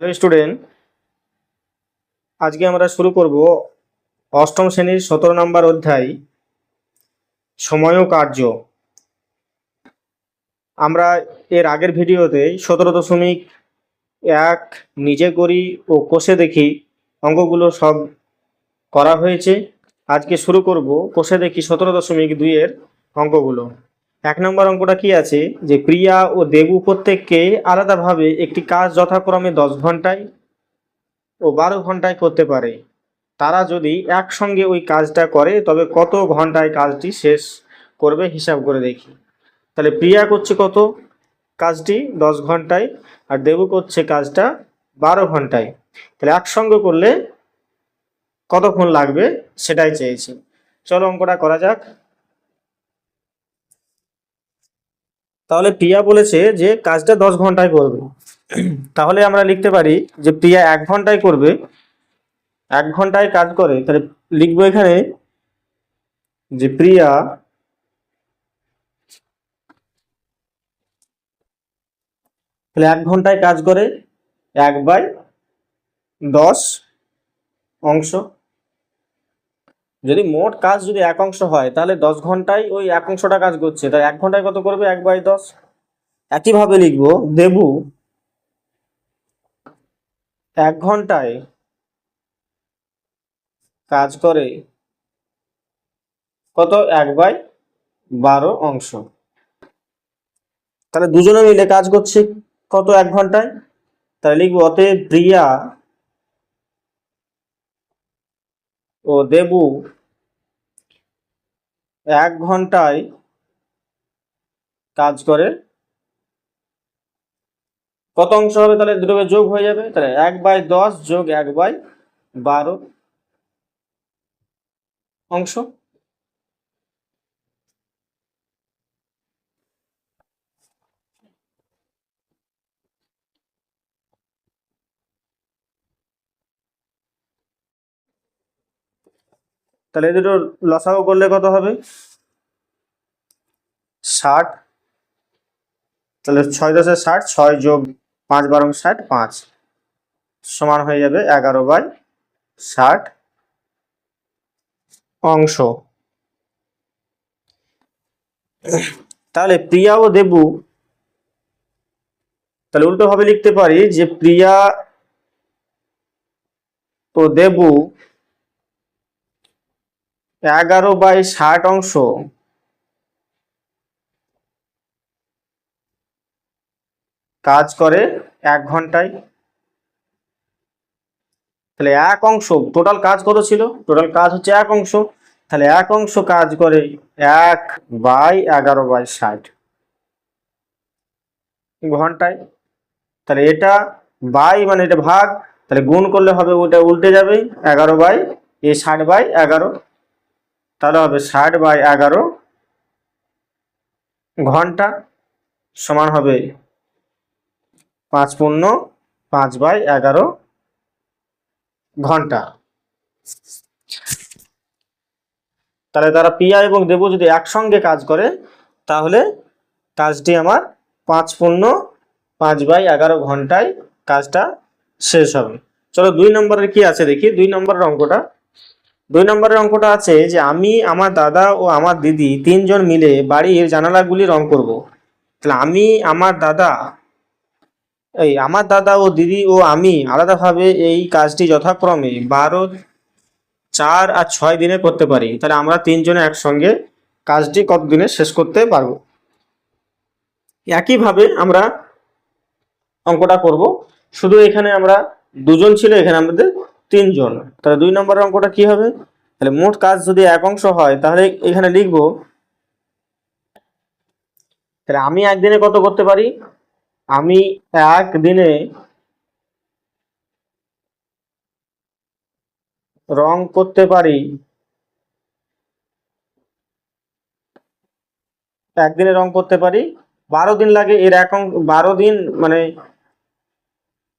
Hello student, আজকে আমরা শুরু করব অষ্টম শ্রেণীর 17 নম্বর অধ্যায় সময় ও কার্য। আমরা এর আগের ভিডিওতে 17.1 নিজে করি ও কষে দেখি অঙ্কগুলো সব করা হয়েছে। আজকে শুরু করব কষে দেখি 17.2 এর অঙ্কগুলো। 1 নম্বর অঙ্কটা কি আছে যে প্রিয়া ও দেবু প্রত্যেককে আলাদাভাবে একটি কাজ যথাক্রমে 10 ঘন্টায় ও 12 ঘন্টায় করতে পারে। তারা যদি একসঙ্গে ওই কাজটা করে তবে কত ঘন্টায় কাজটি শেষ করবে হিসাব করে দেখি। তাহলে প্রিয়া করছে কত কাজটি 10 ঘন্টায়, আর দেবু করছে কাজটা 12 ঘন্টায়। তাহলে একসঙ্গে করলে কতক্ষণ লাগবে সেটাই চেয়েছি। চলো অঙ্কটা করা যাক। তাহলে প্রিয়া বলেছে যে কাজটা 10 ঘন্টায় করবে, তাহলে আমরা লিখতে পারি যে প্রিয়া 1 ঘন্টায় করবে। 1 ঘন্টায় কাজ করে, তাহলে লিখবো এখানে যে প্রিয়া তাহলে 1 ঘন্টায় কাজ করে 1/10 অংশ। যদি মোট কাজ যদি 1 অংশ হয় তাহলে 10 ঘন্টায় ওই 1 অংশটা কাজ করছে, তাই 1 ঘন্টায় কত করবে 1/10। একইভাবে লিখবো দেবু 1 ঘন্টায় কাজ করে কত 1/12 অংশ। তাহলে দুজনে মিলে কাজ করছে কত 1 ঘন্টায়, তাহলে লিখবো অতএব প্রিয়া ও দেবু 1 ঘন্টায় কাজ করে কত অংশ হবে, তাহলে দুটোকে যোগ হয়ে যাবে, তাহলে 1/10 যোগ 1/12 অংশ। তাহলে এই দুটো লসাগু করলে কত হবে 60। তাহলে 6×10 = 60, 6 যোগ 5/12 60, 5 সমান হয়ে যাবে 11/60 অংশ। তাহলে প্রিয়া ও দেবু, তাহলে উল্টো ভাবে লিখতে পারি যে প্রিয়া ও দেবু 11/60 অংশ কাজ করে 1 ঘন্টায়। তাহলে 1 অংশ টোটাল কাজ কত ছিল, টোটাল কাজ হচ্ছে 1 অংশ, তাহলে 1 অংশ কাজ করে 1/11/60 ঘন্টায়। তাহলে এটা বাই মানে এটা ভাগ, তাহলে গুণ করলে হবে ওটা উল্টে যাবে 60/11, তাহলে হবে 60/11 ঘন্টা সমান হবে 5×5/11 ঘন্টা। তাহলে তারা প্রিয়া এবং দেবু যদি একসঙ্গে কাজ করে তাহলে কাজটি আমার 5×5/11 ঘন্টায় কাজটা শেষ হবে। চলো 2 নম্বরের কি আছে দেখি। 2 নম্বরের অঙ্কটা, 2 নম্বরের অঙ্কটা আছে যে আমি, আমার দাদা ও আমার দিদি 3 জন মিলে বাড়ির জানালাগুলি রং করব। তাহলে আমার দাদা ও দিদি ও আমি আলাদাভাবে এই কাজটি যথাক্রমে 12, 4 আর 6 দিনে করতে পারি। তাহলে আমরা 3 জনে একসঙ্গে কাজটি কত দিনে শেষ করতে পারবো। একইভাবে আমরা অঙ্কটা করব, শুধু এখানে আমরা দুজন ছিল, এখানে আমাদের 3 জন। তাহলে 2 নম্বরের অঙ্কটা কি হবে, তাহলে মোট কাজ যদি 1 অংশ হয় তাহলে এখানে লিখবো তাহলে আমি একদিনে কত করতে পারি, আমি একদিনে রং করতে পারি, একদিনে রং করতে পারি 12 দিন লাগে। এর 12 দিন মানে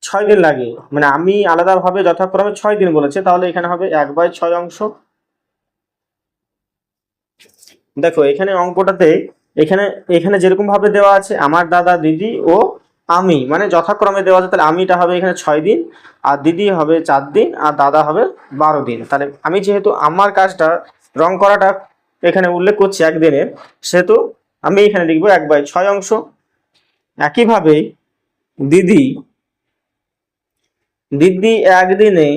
6 দিন লাগে, মানে আমি আলাদাভাবে যথাক্রমে 6 দিন বলেছে, তাহলে এখানে হবে 1/6 অংশ। দেখো এখানে অঙ্কটাতে এখানে এখানে যেরকম ভাবে দেওয়া আছে আমার দাদা দিদি ও আমি মানে যথাক্রমে দেওয়া আছে, তাহলে আমিটা হবে এখানে 6 দিন, আর দিদি হবে 4 দিন, আর দাদা হবে 12 দিন। তাহলে আমি যেহেতু আমার কাজটা রং করাটা এখানে উল্লেখ করছি একদিনের, সেহেতু আমি এখানে লিখবো 1/6 অংশ। একইভাবে দিদি দিদি একদিনে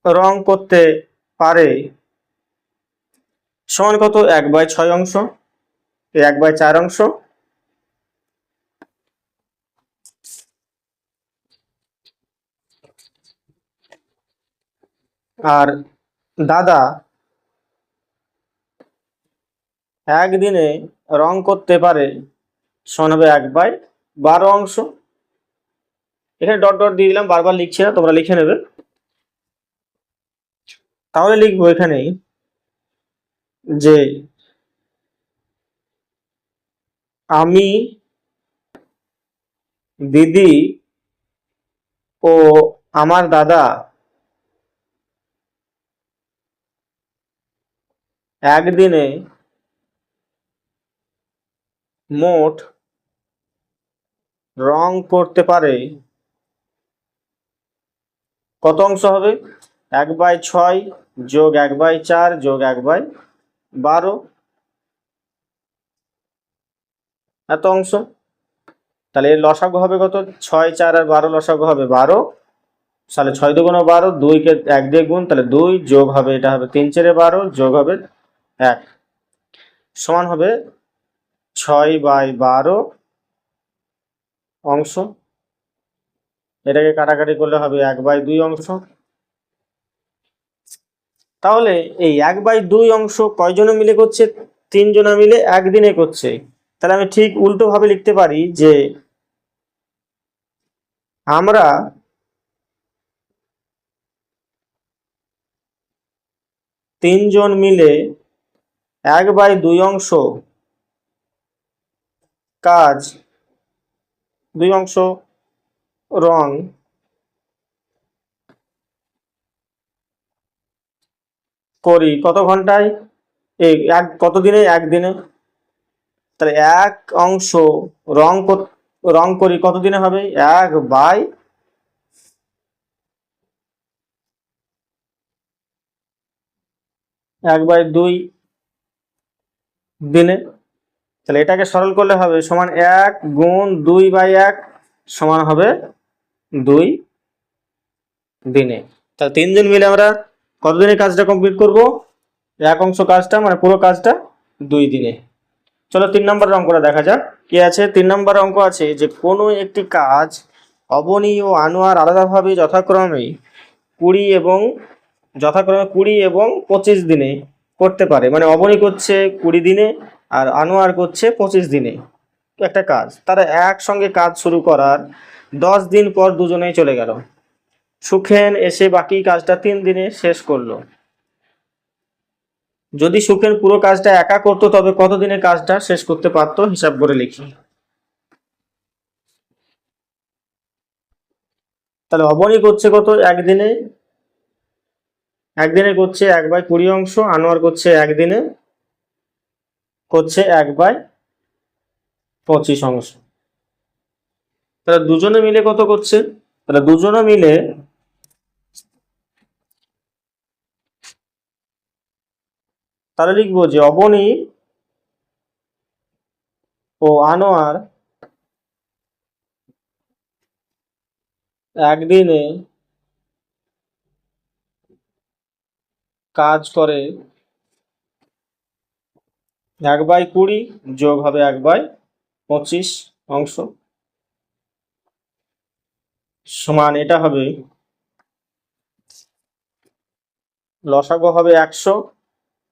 রং করতে পারে সমান কত? 1/6 অংশ, 1/4 অংশ। আর দাদা একদিনে রং করতে পারে সমান হবে 1/12 অংশ। এখানে ডট ডট দিয়ে দিলাম, বারবার লিখছি না, তোমরা লিখে নেবে। তাহলে লিখবো এখানে যে আমি দিদি ও আমার দাদা একদিনে মোট রং করতে পারে কত অংশ হবে? 1/6 যোগ 1/4 যোগ 1/12, এত অংশ। তাহলে এর লসাগু হবে কত? 6, 4 আর 12 লসাগু হবে 12। তাহলে 6 2 12, 2 কে 1 দিয়ে গুণ, তাহলে 2 যোগ হবে, এটা হবে 3 4 12 যোগ হবে 1 সমান হবে 6/12 অংশ। এটাকে কাটাকাটি করলে হবে 1/2 অংশ। তাহলে এই 1/2 অংশ কয়জনে মিলে করছে? 3 জনা মিলে একদিনে করছে। তাহলে আমি ঠিক উল্টো ভাবে লিখতে পারি যে আমরা 3 জন মিলে 1/2 অংশ কাজ, 2 অংশ রং করি কত ঘন্টায়? কত দিনে? একদিনে। তাহলে 1 অংশ রং করি কত দিনে হবে? 1/2 দিনে। তাহলে এটাকে সরল করলে হবে সমান 1 গুণ 2/1 সমান হবে 2 দিনে। তাহলে 3 জন মিলে আমরা কতদিনে কাজটা কমপ্লিট করব? 1 অংশ কাজটা মানে পুরো কাজটা 2 দিনে। চলো 3 নম্বর অঙ্কটা দেখা যাক কি আছে। 3 নম্বর অঙ্ক আছে যে কোনো একটি কাজ অবনী ও আনোয়ার আলাদাভাবে যথাক্রমে 20 এবং 25 দিনে করতে পারে। মানে অবনী করছে 20 দিনে আর আনোয়ার করছে 25 দিনে একটা কাজ। তারা একসঙ্গে কাজ শুরু করার 10 দিন পর দুজনেই চলে গেল। সুখেন এসে বাকি কাজটা 3 দিনে শেষ করলো। যদি সুখেন পুরো কাজটা একা করতো তবে কতদিনে কাজটা শেষ করতে পারতো? হিসাব করে লিখি। তাহলে অবনী করছে কত? একদিনে করছে 1/20 অংশ, আনোয়ার করছে একদিনে করছে 1/25 অংশ। তাহলে দুজনে মিলে কত করছে? তাহলে দুজনে মিলে তাহলে লিখবো যে অবনী ও আনোয়ার একদিনে কাজ করে 1/20 যোগ হবে 1/25 অংশ সমান, এটা হবে লসাগু হবে 100।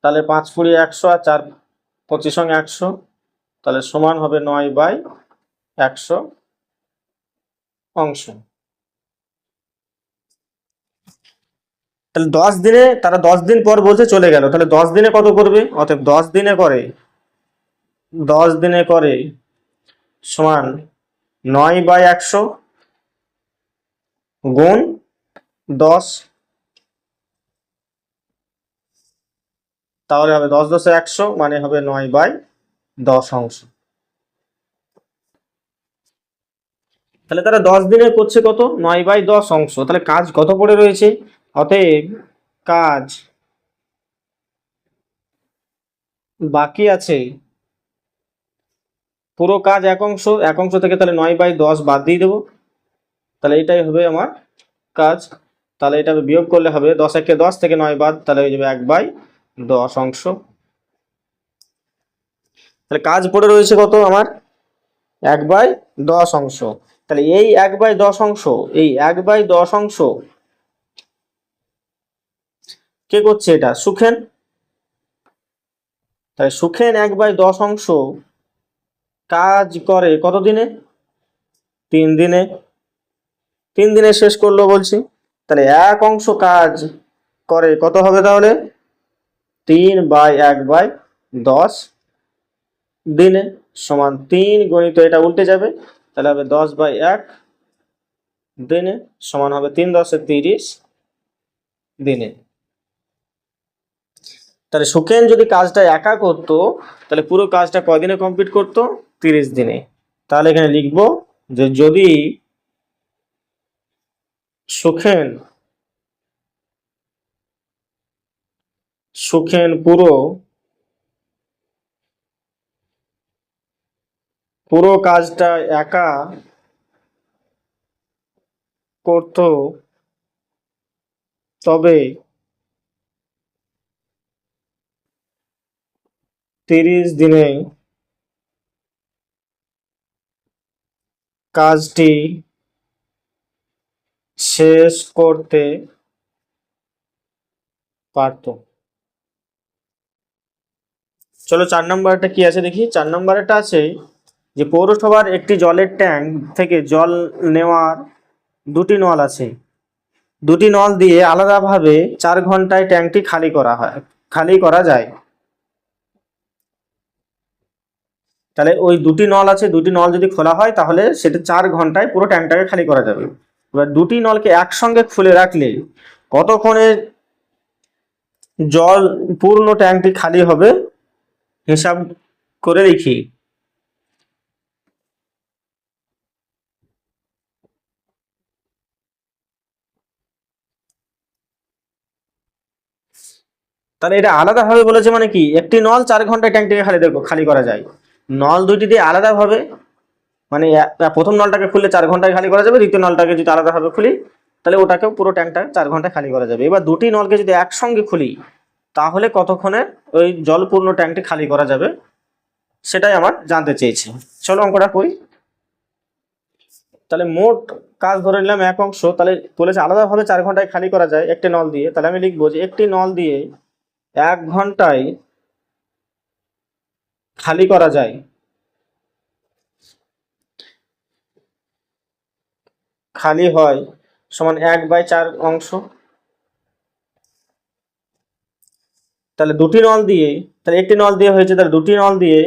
তাহলে 5 × 100 আর 4 25 100, তাহলে সমান হবে 9/100 অংশ। তাহলে 10 দিনে, তারা 10 দিন পর বলছে চলে গেল, তাহলে 10 দিনে কত করবে? অতএব 10 দিনে করে সমান 9/100 গুণ 10, তাহলে হবে 10 × 10 = 100, মানে হবে 9/10 অংশ। তাহলে তারা 10 দিনে করছে কত, 9/10 অংশ। তাহলে কাজ কত পড়ে রয়েছে? অতএব কাজ বাকি আছে, পুরো কাজ 1 অংশ, 1 অংশ থেকে তাহলে 9/10 বাদ দিয়ে দেবো। তাহলে এটাই হবে আমার কাজ। তাহলে এটা বিয়োগ করলে হবে 10 10 থেকে 9 বাদ, তাহলে হয়ে যাবে 1/10 অংশ। তাহলে কাজ পড়ে রয়েছে কত আমার? 1/10 অংশ। তাহলে এই 1/10 অংশ, এই 1/10 অংশ কে করছে? এটা সুখেন। তাহলে সুখেন 1/10 অংশ কাজ করে কত দিনে? 3 দিনে। 3 দিনে শেষ করলো বলছি। তাহলে 1 অংশ কাজ করে কত হবে তাহলে? 3/1/10 দিনে, সমান 3 গণিত এটা উল্টে যাবে, তাহলে হবে 10/1 দিনে, সমান হবে 3 × 10 = 30 দিনে। তাহলে সুখেন যদি কাজটা একা করতো তাহলে পুরো কাজটা কয়দিনে কমপ্লিট করতো? 30 দিনে। তাহলে এখানে লিখবো যে যদি সুখেন সুখেন পুরো কাজটা একা করতো তবে 30 দিনে কাজটি শেষ করতে পারতো। চলো 4 নম্বরটা কি আছে দেখি। 4 নম্বরটা আছে যে পৌরসভার একটি জলের ট্যাঙ্ক থেকে জল নেওয়ার 2টি নল আছে। 2টি নল দিয়ে আলাদাভাবে 4 ঘন্টায় ট্যাঙ্কটি খালি করা যায়। তাহলে ওই 2টি নল আছে, 2টি নল যদি খোলা হয় তাহলে সেটা 4 ঘন্টায় পুরো ট্যাঙ্কটাকে খালি করা যাবে। এবার 2টি নলকে একসঙ্গে খুলে রাখলে কতক্ষণে জল পূর্ণ ট্যাঙ্কটি খালি হবে হিসাব করে লিখি। তাহলে এটা আলাদাভাবে বলেছে মানে কি, একটি নল 4 ঘন্টায় ট্যাঙ্কটিকে খালি করা যায়। নল দুইটি দিয়ে আলাদাভাবে, মানে প্রথম নলটাকে খুললে 4 ঘন্টায় খালি করা যাবে, দ্বিতীয় নলটাকে যদি আলাদাভাবে খুলি তাহলে ওটাকেও পুরো ট্যাঙ্কটা 4 ঘন্টায় খালি করা যাবে। এবার 2টি নলকে যদি একসঙ্গে খুলি তাহলে কতক্ষণে ওই জলপূর্ণ ট্যাঙ্কটি খালি করা যাবে সেটাই আমার জানতে চেয়েছি। চলো অঙ্কটা করি। তাহলে মোট কাজ ধরে নিলাম 1 অংশ, তাহলে বলেছে আলাদাভাবে 4 ঘন্টায় খালি করা যায় একটি নল দিয়ে। তাহলে আমি লিখবো যে একটি নল দিয়ে 1 ঘন্টায় খালি করা যায়, খালি হয়, সমান 1/4 অংশ। তাহলে 2টি নল দিয়ে, তাহলে একটি নল দিয়ে হয়েছে, তাহলে 2টি নল দিয়ে,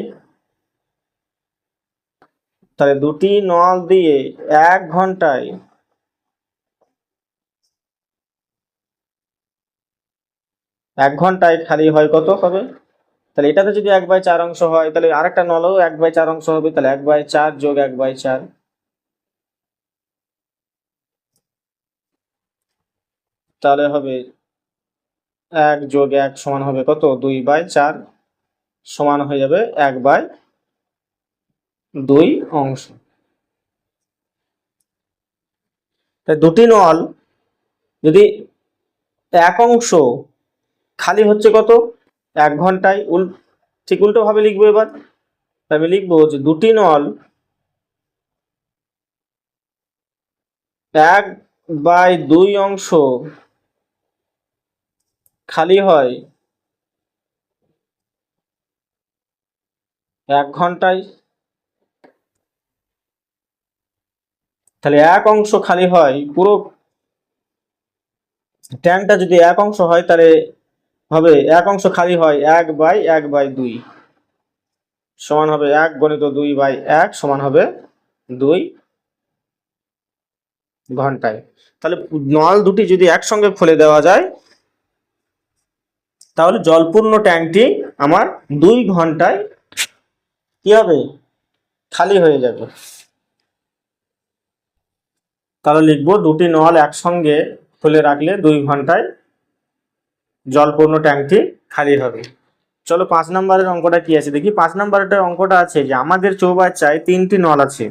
তাহলে 2টি নল দিয়ে 1 ঘন্টায় 1 ঘন্টায় খালি হয় কত হবে? তাহলে এটাতে যদি 1/4 অংশ হয় তাহলে আরেকটা নলও 1/4 অংশ হবে। তাহলে 1/4 যোগ 1/4, তাহলে হবে 1 যোগ 1 সমান হবে কত? 2/4, সমান হয়ে যাবে 1/2 অংশ। তাই 2টি নল যদি 1 অংশ খালি হচ্ছে কত? 1 ঘন্টায়। ঠিক উল্টো ভাবে লিখবো এবার। আমি লিখবো যে 2টি নল 1/2 অংশ খালি হয় 1 ঘন্টায়। তাহলে 1 অংশ খালি হয়, পুরো ট্যাঙ্কটা যদি 1 অংশ হয় তাহলে হবে 1 অংশ খালি হয় 1/1/2, সমান হবে 1 গণিত 2/1 সমান হবে 2 ঘন্টায়। তাহলে নল দুটি যদি একসঙ্গে খুলে দেওয়া যায় তাহলে জলপূর্ণ ট্যাঙ্কটি আমার 2 ঘন্টায় কি হবে? খালি হয়ে যাবে। তাহলে লিখবো দুটি নল একসঙ্গে খুলে রাখলে 2 ঘন্টায় জলপূর্ণ ট্যাঙ্কটি খালি হবে। চলো 5 নম্বরের অঙ্কটা কি আছে দেখি। 5 নম্বরের অঙ্কটা আছে যে আমাদের চৌবাচ্চায় 3টি নল আছে,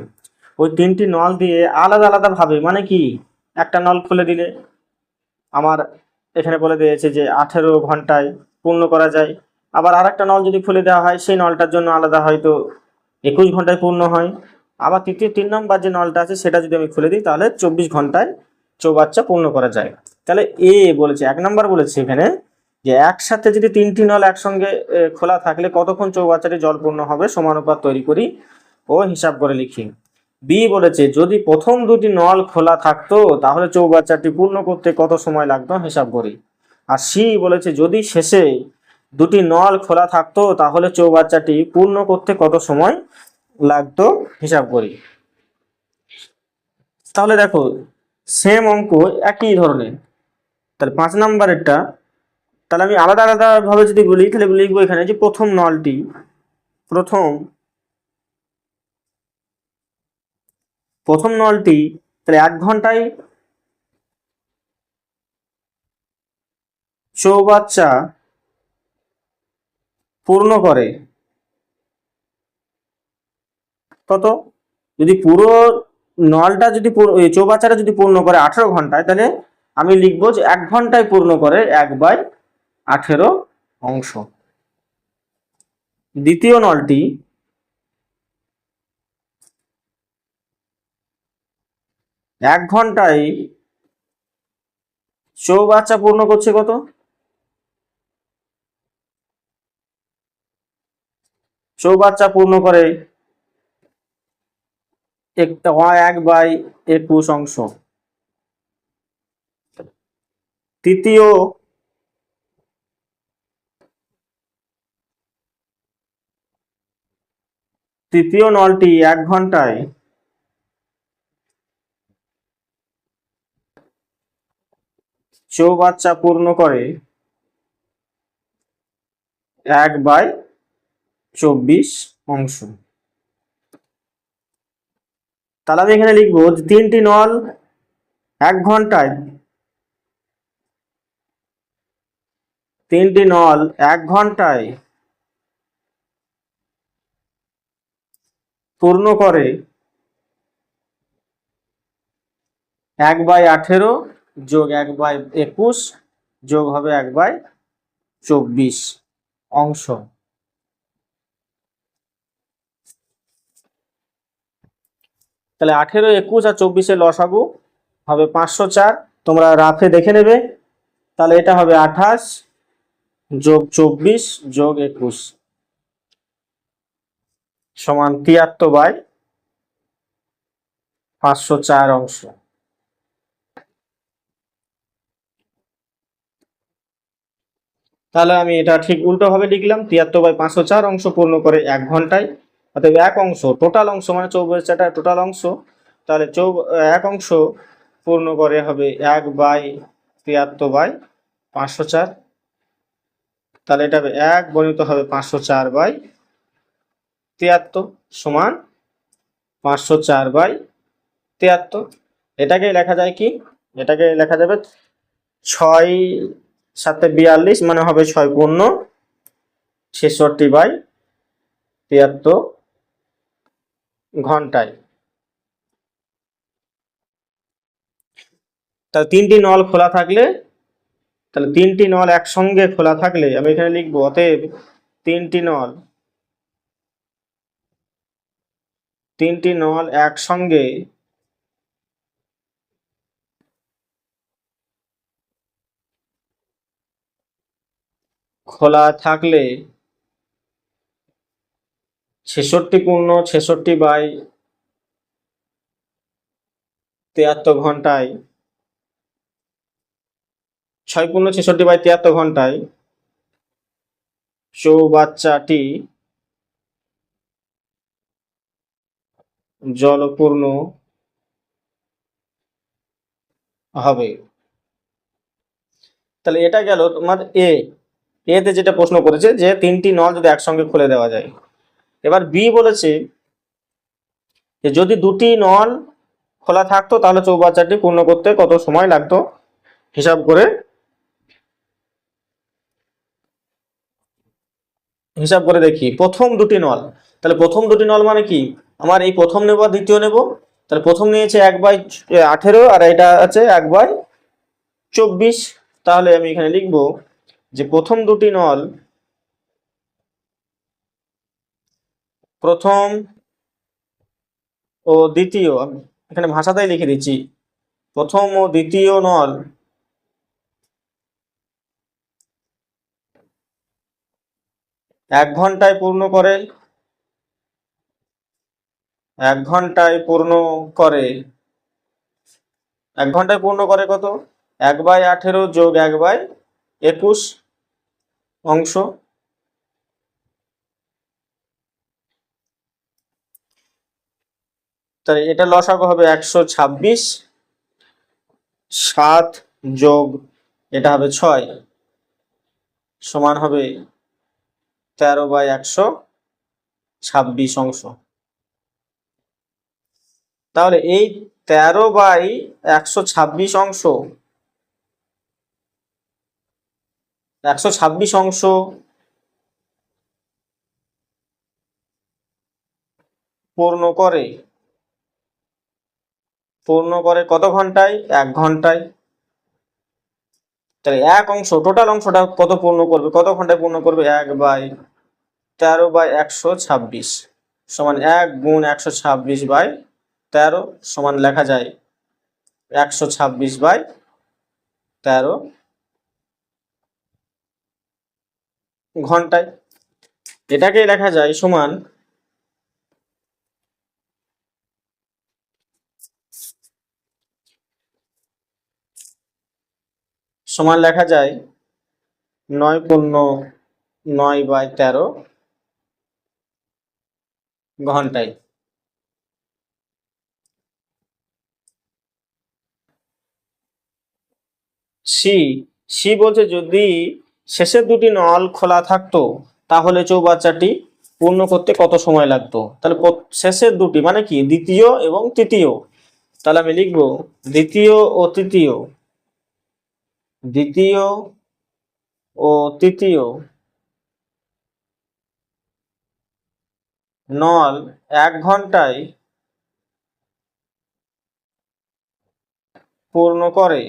ওই 3টি নল দিয়ে আলাদা আলাদা ভাবে, মানে কি, একটা নল খুলে দিলে আমার এখানে বলে দিয়েছে যে 18 ঘন্টায় পূর্ণ করা যায়, আবার আর একটা নল যদি খুলে দেওয়া হয় সেই নলটার জন্য আলাদা হয়তো 21 ঘন্টায় পূর্ণ হয়, আবার 3 নম্বর যে নলটা আছে সেটা যদি আমি খুলে দিই তাহলে 24 ঘন্টায় চৌবাচ্চা পূর্ণ করা যায়। তাহলে এ বলেছে, 1 নম্বর বলেছে এখানে যে একসাথে যদি 3টি নল একসঙ্গে খোলা থাকলে কতক্ষণ চৌবাচ্চাটি জলপূর্ণ হবে, সমানুপাত তৈরি করি ও হিসাব করে লিখি। বি বলেছে যদি প্রথম দুটি নল খোলা থাকতো তাহলে চৌবাচ্চাটি পূর্ণ করতে কত সময় লাগতো, হিসাব করি। আর সি বলেছে যদি শেষে দুটি নল খোলা থাকতো তাহলে চৌবাচ্চাটি পূর্ণ করতে কত সময় লাগতো, হিসাব করি। তাহলে দেখো সেম অঙ্ক, একই ধরনের। তাহলে 5 নম্বরেরটা তাহলে আমি আলাদা আলাদা ভাবে যদি বলি তাহলে লিখবো এখানে যে প্রথম নলটি তাহলে 1 ঘন্টায় চৌবাচ্চা পূর্ণ করে কত, যদি পুরো নলটা যদি চৌবাচ্চাটা যদি পূর্ণ করে 18 ঘন্টায়, তাহলে আমি লিখবো যে 1 ঘন্টায় পূর্ণ করে 1/18 অংশ। দ্বিতীয় নলটি 1 ঘন্টায় চৌবাচ্চা পূর্ণ করছে কত, চৌবাচ্চা পূর্ণ করে 1/21 অংশ। তৃতীয় নলটি 1 ঘন্টায় চৌবাচ্চা পূর্ণ করে 1/24 অংশ। তাহলে আমি এখানে লিখবো যে 3টি নল 1 ঘন্টায় পূর্ণ করে 1/18 যোগ 1/21 যোগ হবে 1/24 অংশ। তাহলে 18, 21 আর 24 লসাগু হবে 504, তোমরা রাফে দেখে নেবে। তাহলে এটা হবে 28 যোগ 24 যোগ 21 সমান 73/504 অংশ। তাহলে আমি এটা ঠিক উল্টো ভাবে লিখলাম, 73/504 অংশ পূর্ণ করে 1 ঘন্টায়, অতএব এক অংশ, টোটাল অংশ মানে চৌবাচ্চাটা টোটাল অংশ, তাহলে এক অংশ পূর্ণ করে হবে 1/73/504। তাহলে এটা হবে 1 গণিত হবে 504/73 সমান 504/73। এটাকে লেখা যায় কি, এটাকে লেখা যাবে 6 7 42 মানে হবে 6 পূর্ণ 66/73 ঘন্টায়। তাহলে 3টি নল খোলা থাকলে, তাহলে 3টি নল একসঙ্গে খোলা থাকলে আমি এখানে লিখবো অতএব 3টি নল একসঙ্গে খোলা থাকলে 66 পূর্ণ 66/73 ঘন্টায়, 6 পূর্ণ 66/73 ঘন্টায় চৌবাচ্চাটি জলপূর্ণ হবে। তাহলে এটা গেল তোমার এতে যেটা প্রশ্ন করেছে যে 3টি নল যদি একসঙ্গে খুলে দেওয়া যায়। এবার বি বলেছে যে যদি দুটি নল খোলা থাকতো তাহলে চৌবাচ্চাটি পূর্ণ করতে কত সময় লাগতো হিসাব করে দেখি। প্রথম দুটি নল, তাহলে প্রথম দুটি নল মানে কি, আমার এই প্রথম নেব আর দ্বিতীয় নেব। তাহলে প্রথম নিয়েছে 1/18 আর এটা আছে 1/24। তাহলে আমি এখানে লিখব যে প্রথম দুটি নল, প্রথম ও দ্বিতীয়, আমি এখানে ভাষাতেই লিখে দিচ্ছি, প্রথম ও দ্বিতীয় নল 1 ঘন্টায় পূর্ণ করে, 1 ঘন্টায় পূর্ণ করে, 1 ঘন্টায় পূর্ণ করে কত, 1/18 যোগ 1/21 অংশ। তাহলে এটা লসাগু হবে 126, 7 যোগ এটা হবে 6 সমান হবে 13/126 অংশ। তাহলে এই 13/126 অংশ, 126 অংশ পূর্ণ করে কত ঘন্টায়, 1 ঘন্টায়। তাহলে এক অংশ, টোটাল অংশটা কত পূর্ণ করবে, কত ঘন্টায় পূর্ণ করবে, 1/13/126 সমান 1 গুণ 126/13 সমান লেখা যায় 126/13 ঘন্টায়। এটাকে লেখা যায় সমান লেখা যায় 9×9/13 ঘন্টায়। সি সি বলছে যদি শেষের দুটি নল খোলা থাকতো তাহলে চৌবাচ্চাটি পূর্ণ করতে কত সময় লাগতো। তাহলে শেষের দুটি মানে কি, দ্বিতীয় এবং তৃতীয়। তাহলে আমি লিখব দ্বিতীয় ও তৃতীয়, দ্বিতীয় ও তৃতীয় নল 1 ঘন্টায় পূর্ণ করে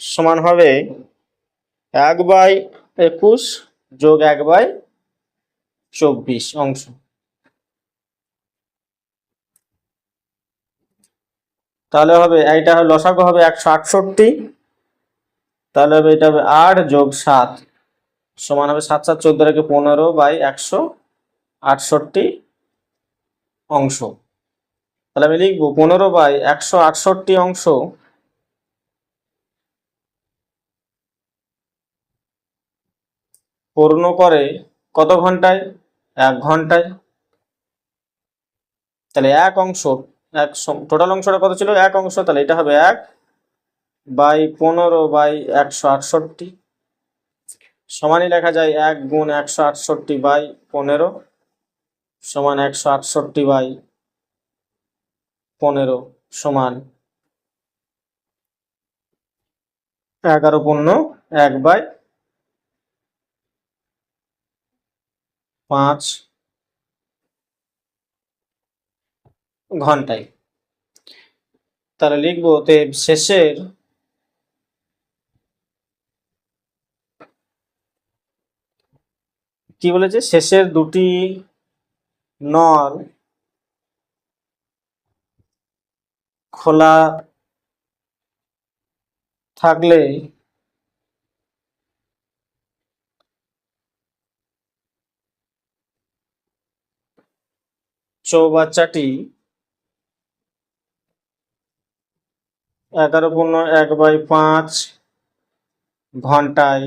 সমান হবে 1/21 যোগ 1/24 অংশ। তাহলে হবে এইটা হলো লসাগু হবে 168, তাহলে হবে এটা হবে 8 যোগ 7 সমান হবে 7 7 14 রেখে 15/168 অংশ। তাহলে আমি লিখবো 15/168 অংশ পূর্ণ করে কত ঘন্টায়, 1 ঘন্টায়। তাহলে এক অংশ, টোটাল অংশটা কত ছিল, এক অংশ, তাহলে এটা হবে 1/15/168 সমানই লেখা যায় 1 গুণ 168/15 সমান 168/15 সমান 11/1/5 ঘন্টায়। তাহলে লিখবো শেষের কি বলেছে, শেষের দুটি নল খোলা থাকলে চৌবাচ্চাটি 11/1/5 ঘন্টায়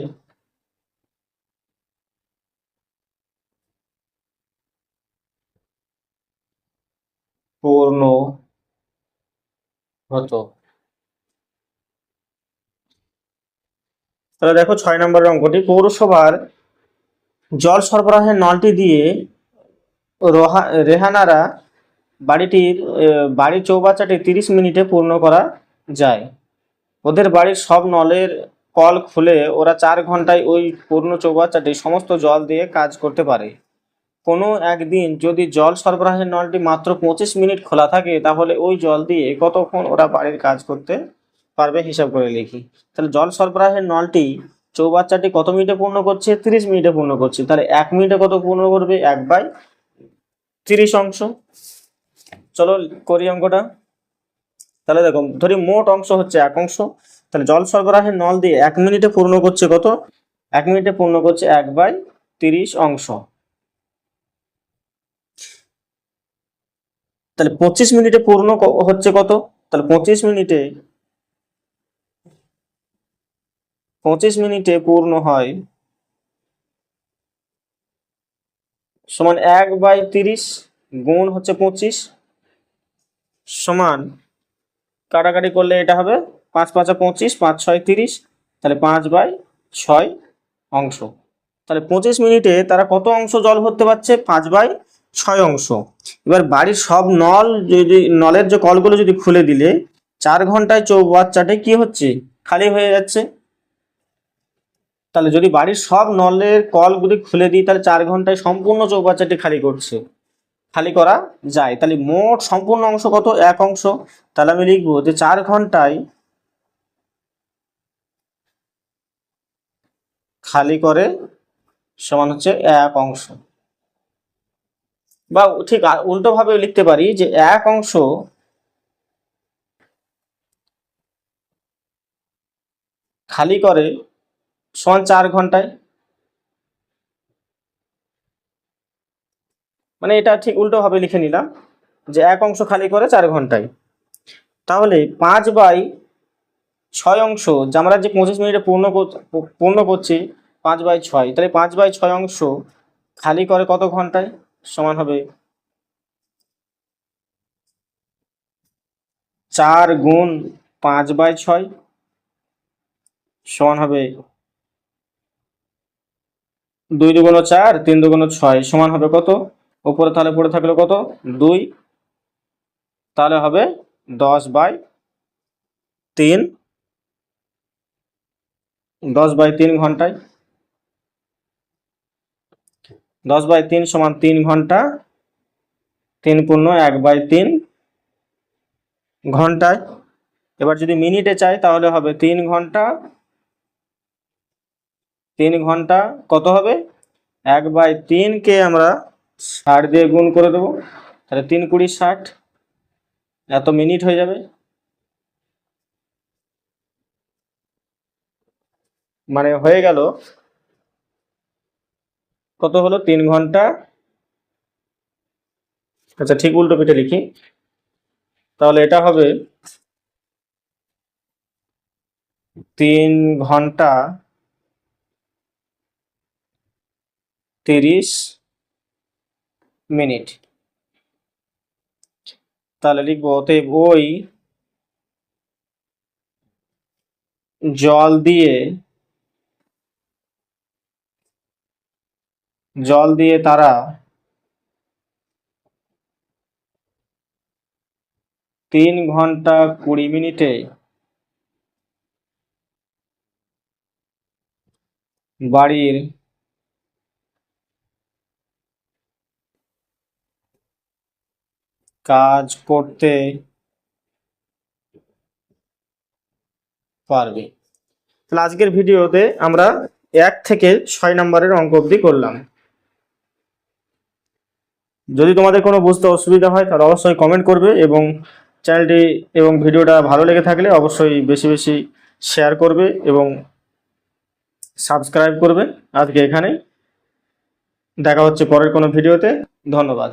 পূর্ণ হতো। তাহলে দেখো 6 নম্বরের অঙ্কটি, পৌরসভার জল সরবরাহের নলটি দিয়ে রেহানারা বাড়ির চৌবাচ্চাটি 30 মিনিটে পূর্ণ করা যায়। ওদের বাড়ির সব নলের কল খুলে ওরা 4 ঘন্টায় ওই পূর্ণ চৌবাচ্চাটি সমস্ত জল দিয়ে কাজ করতে পারে। কোনো একদিন যদি জল সরবরাহের নলটি মাত্র 25 মিনিট খোলা থাকে, তাহলে ওই জল দিয়ে কতক্ষণ ওরা বাড়ির কাজ করতে পারবে হিসাব করে লিখি। তাহলে জল সরবরাহের নলটি চৌবাচ্চাটি কত মিনিটে পূর্ণ করছে? 30 মিনিটে পূর্ণ করছে। তাহলে 1 মিনিটে কত পূর্ণ করবে? 1/30 অংশ। চলো করি অঙ্কটা। তাহলে দেখো, ধরি মোট অংশ হচ্ছে 1 অংশ। তাহলে জল সরবরাহের নল দিয়ে 1 মিনিটে পূর্ণ করছে কত? 1 মিনিটে পূর্ণ করছে 1/30 অংশ। তাহলে 25 মিনিটে পূর্ণ হচ্ছে কত? তাহলে 25 মিনিটে পূর্ণ হয় সমান 1/30 গুণ হচ্ছে 25 সমান, কাটাকাটি করলে এটা হবে 5 5 25, 5 6 30, তাহলে 5/6 অংশ। তাহলে 25 মিনিটে তারা কত অংশ জল ভরতে পারছে? 5/6 অংশ। এবার বাড়ির সব নলের যে কলগুলো যদি খুলে দিলে 4 ঘন্টায় চৌবাচ্চাটা কি হচ্ছে? খালি হয়ে যাচ্ছে। তাহলে যদি বাড়ির সব নলের কলগুলি খুলে দিই, তাহলে 4 ঘন্টায় সম্পূর্ণ চৌবাচ্চাটি খালি করা যায়। তাহলে মোট সম্পূর্ণ অংশ কত? 1 অংশ। তাহলে আমি লিখবো যে 4 ঘন্টায় খালি করে সমান হচ্ছে 1 অংশ। বা ঠিক উল্টো ভাবে লিখতে পারি যে 1 অংশ খালি করে সমান 4 ঘন্টায়। মানে এটা ঠিক উল্টো ভাবে লিখে নিলাম যে 1 অংশ খালি করে 4 ঘন্টায়। তাহলে 5/6 অংশ, যে আমরা যে 25 মিনিটে পূর্ণ করছি 5/6, তাহলে 5/6 অংশ খালি করে কত ঘন্টায়? সমান হবে 4 গুণ 5/6 সমান হবে 2 দুগুণ 4, 3 দুগুণ 6 সমান হবে কত? উপরে তাহলে পড়ে থাকলো কত? 2। তাহলে হবে 10/3 ঘন্টায়। 10/3 সমান 3 ঘন্টা। 3 পূর্ণ 1/3 ঘন্টায়। এবার যদি মিনিটে চাই তাহলে হবে 3 ঘন্টা। 3 ঘন্টা কত হবে? 1/3 কে আমরা 60 দিয়ে গুণ করে দেবো। তাহলে 3 20 60, এত মিনিট হয়ে যাবে। মানে হয়ে গেল কত হলো? 3 ঘন্টা। আচ্ছা, ঠিক উল্টো পিঠে লিখি। তাহলে এটা হবে 3 ঘন্টা 30 মিনিট। তাহলে লিখবো অতএব ওই জল দিয়ে তারা 3 ঘন্টা 20 মিনিটে বাড়ির কাজ করতে পারবে। তাহলে আজকের ভিডিওতে আমরা 1 থেকে 6 নম্বরের অঙ্ক অবধি করলাম। যদি তোমাদের কোনো বুঝতে অসুবিধা হয় তাহলে অবশ্যই কমেন্ট করবে, এবং চ্যানেলটি এবং ভিডিওটা ভালো লেগে থাকলে অবশ্যই বেশি বেশি শেয়ার করবে এবং সাবস্ক্রাইব করবে। আজকে এখানেই, দেখা হচ্ছে পরের কোনো ভিডিওতে। ধন্যবাদ।